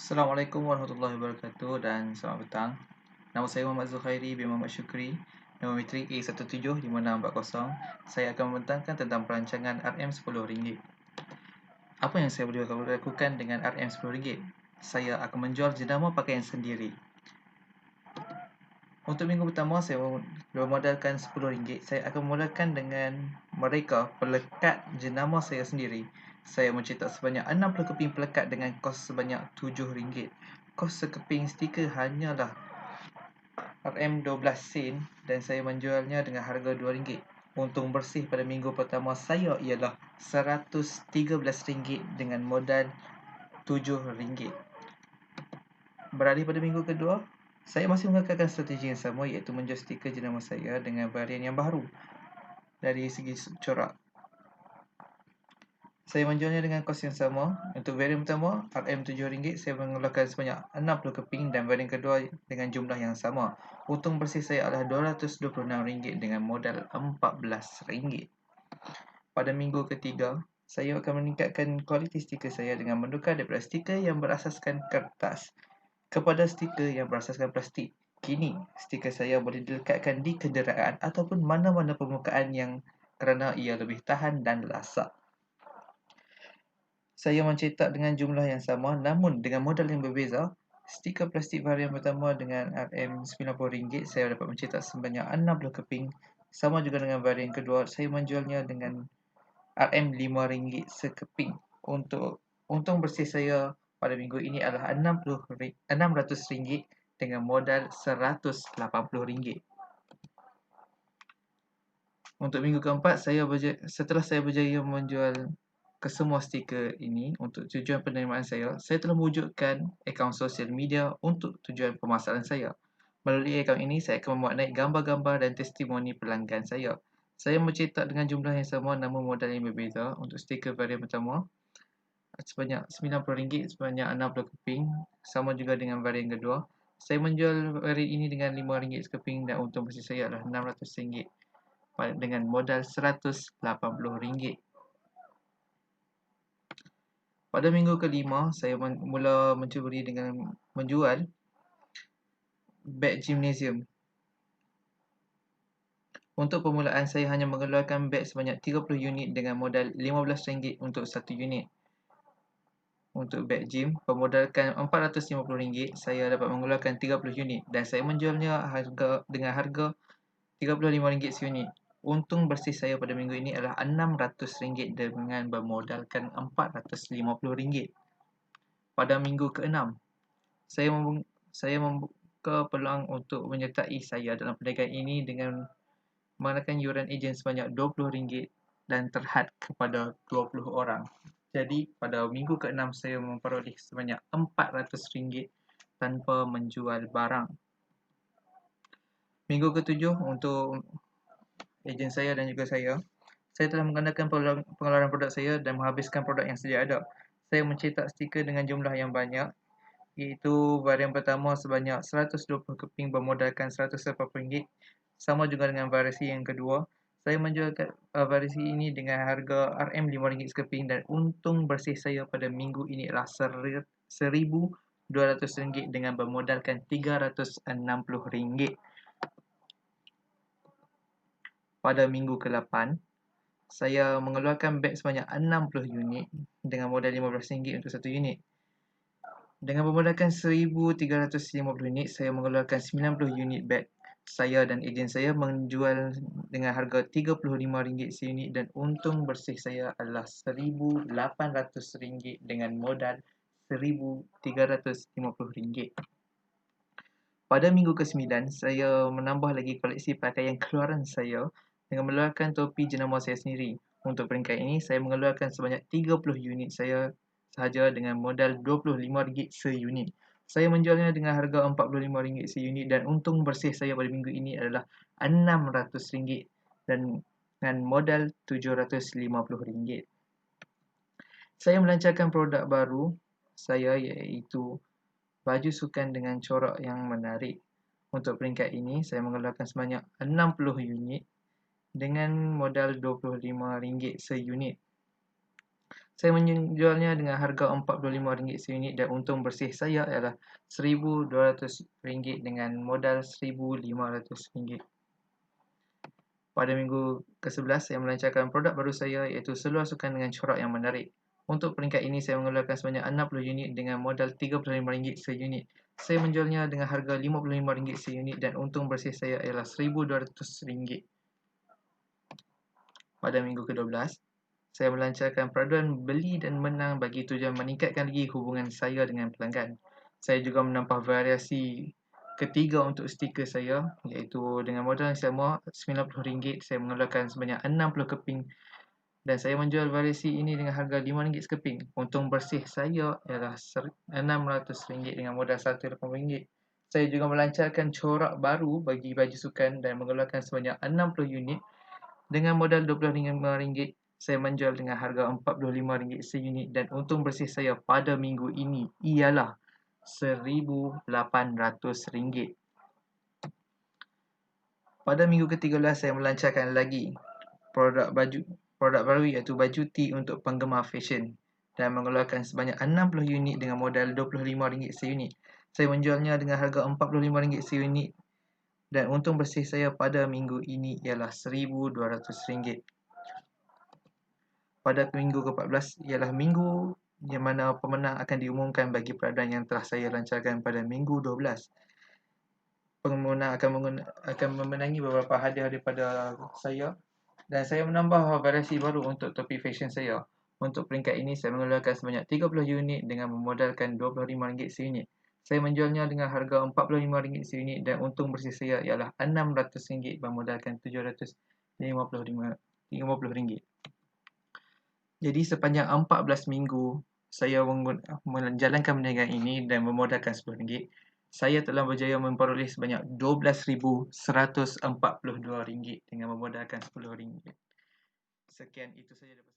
Assalamualaikum warahmatullahi wabarakatuh dan selamat petang. Nama saya Muhammad Zuhairi bin Muhammad Syukri, nombor metrik A175640. Saya akan membentangkan tentang perancangan RM10 ringgit. Apa yang saya boleh lakukan dengan RM10 ringgit? Saya akan menjual jenama pakaian sendiri. Untuk minggu pertama, saya bermodalkan RM10. Saya akan memulakan dengan mereka pelekat jenama saya sendiri. Saya mencetak sebanyak 60 keping pelekat dengan kos sebanyak RM7. Kos sekeping stiker hanyalah RM12 sen dan saya menjualnya dengan harga RM2. Untung bersih pada minggu pertama saya ialah RM113 dengan modal RM7. Beralih pada minggu kedua, saya masih mengekalkan strategi yang sama, iaitu menjual stiker jenama saya dengan varian yang baru. Dari segi corak, saya menjualnya dengan kos yang sama. Untuk varian pertama, RM7, saya mengeluarkan sebanyak 60 keping dan varian kedua dengan jumlah yang sama. Untung bersih saya adalah RM226 dengan modal RM14. Pada minggu ketiga, saya akan meningkatkan kualiti stiker saya dengan menukar daripada stiker yang berasaskan kertas kepada stiker yang berasaskan plastik. Kini, stiker saya boleh dilekatkan di kenderaan ataupun mana-mana permukaan yang kerana ia lebih tahan dan lasak. Saya mencetak dengan jumlah yang sama namun dengan modal yang berbeza. Stiker plastik varian pertama dengan RM90, saya dapat mencetak sebanyak 60 keping. Sama juga dengan varian kedua, saya menjualnya dengan RM5 sekeping. Untuk untung bersih saya pada minggu ini adalah RM600 dengan modal RM180. Untuk minggu keempat, setelah saya berjaya menjual kesemua stiker ini untuk tujuan penerimaan saya telah mewujudkan akaun sosial media untuk tujuan pemasaran saya. Melalui akaun ini, saya akan memuat naik gambar-gambar dan testimoni pelanggan saya. Saya mencetak dengan jumlah yang sama namun modal yang berbeza. Untuk stiker varian pertama, sebanyak RM90 sebanyak 60 keping. Sama juga dengan varian kedua. Saya menjual varian ini dengan RM5 sekeping dan untung bersih saya adalah RM600 dengan modal RM180. Pada minggu kelima, saya mula mencuburi dengan menjual beg gymnasium. Untuk permulaan, saya hanya mengeluarkan beg sebanyak 30 unit dengan modal RM15 untuk satu unit. Untuk beg gym, bermodalkan RM450, saya dapat mengeluarkan 30 unit dan saya menjualnya dengan harga RM35 seunit. Untung bersih saya pada minggu ini adalah RM600 dengan bermodalkan RM450. Pada minggu ke-6, saya membuka peluang untuk menyertai saya dalam perniagaan ini dengan mengenakan yuran ejen sebanyak RM20 dan terhad kepada 20 orang. Jadi pada minggu ke-6 saya memperoleh sebanyak RM400 tanpa menjual barang. Minggu ke-7 untuk ejen saya dan juga saya telah menggandakan pengeluaran produk saya dan menghabiskan produk yang sedia ada. Saya mencetak stiker dengan jumlah yang banyak, iaitu varian pertama sebanyak 120 keping bermodalkan RM180. Sama juga dengan variasi yang kedua. Saya menjual variasi ini dengan harga RM5 sekeping dan untung bersih saya pada minggu ini adalah RM1,200 dengan bermodalkan RM360. Pada minggu ke-8, saya mengeluarkan beg sebanyak 60 unit dengan modal RM15 untuk satu unit. Dengan bermodalkan 1,350 unit, saya mengeluarkan 90 unit beg. Saya dan ejen saya menjual dengan harga RM35 seunit dan untung bersih saya adalah RM1,800 dengan modal RM1,350. Pada minggu ke-9, saya menambah lagi koleksi pakaian keluaran saya dengan mengeluarkan topi jenama saya sendiri. Untuk peringkat ini, saya mengeluarkan sebanyak 30 unit saya sahaja dengan modal RM25 seunit. Saya menjualnya dengan harga RM45 seunit dan untung bersih saya pada minggu ini adalah RM600 dan dengan modal RM750. Saya melancarkan produk baru saya, iaitu baju sukan dengan corak yang menarik. Untuk peringkat ini, saya mengeluarkan sebanyak 60 unit dengan modal RM25 seunit. Saya menjualnya dengan harga RM45 seunit dan untung bersih saya adalah RM1,200 dengan modal RM1,500. Pada minggu ke-11, saya melancarkan produk baru saya iaitu seluar sukan dengan corak yang menarik. Untuk peringkat ini, saya mengeluarkan sebanyak 60 unit dengan modal RM35 seunit. Saya menjualnya dengan harga RM55 seunit dan untung bersih saya ialah RM1,200. Pada minggu ke-12, saya melancarkan peraduan beli dan menang bagi tujuan meningkatkan lagi hubungan saya dengan pelanggan. Saya juga menambah variasi ketiga untuk stiker saya, iaitu dengan modal yang sama RM90, saya mengeluarkan sebanyak 60 keping dan saya menjual variasi ini dengan harga RM5 sekeping. Untung bersih saya ialah RM600 dengan modal RM180. Saya juga melancarkan corak baru bagi baju sukan dan mengeluarkan sebanyak 60 unit dengan modal RM25. Saya menjual dengan harga RM45 seunit dan untung bersih saya pada minggu ini ialah RM1,800. Pada minggu ke-13, saya melancarkan lagi produk baru iaitu baju tee untuk penggemar fashion dan mengeluarkan sebanyak 60 unit dengan modal RM25 seunit. Saya menjualnya dengan harga RM45 seunit dan untung bersih saya pada minggu ini ialah RM1,200. Pada minggu ke-14 ialah minggu yang mana pemenang akan diumumkan bagi peraduan yang telah saya lancarkan pada minggu 12. Pemenang akan memenangi beberapa hadiah daripada saya dan saya menambah variasi baru untuk topi fashion saya. Untuk peringkat ini, saya mengeluarkan sebanyak 30 unit dengan memodalkan RM25 seunit. Saya menjualnya dengan harga RM45 seunit dan untung bersih saya ialah RM600 bermodalkan RM750. Jadi sepanjang 14 minggu saya menjalankan perniagaan ini dan memodalkan RM10, saya telah berjaya memperoleh sebanyak RM12,142 dengan memodalkan RM10. Sekian itu saja daripada saya.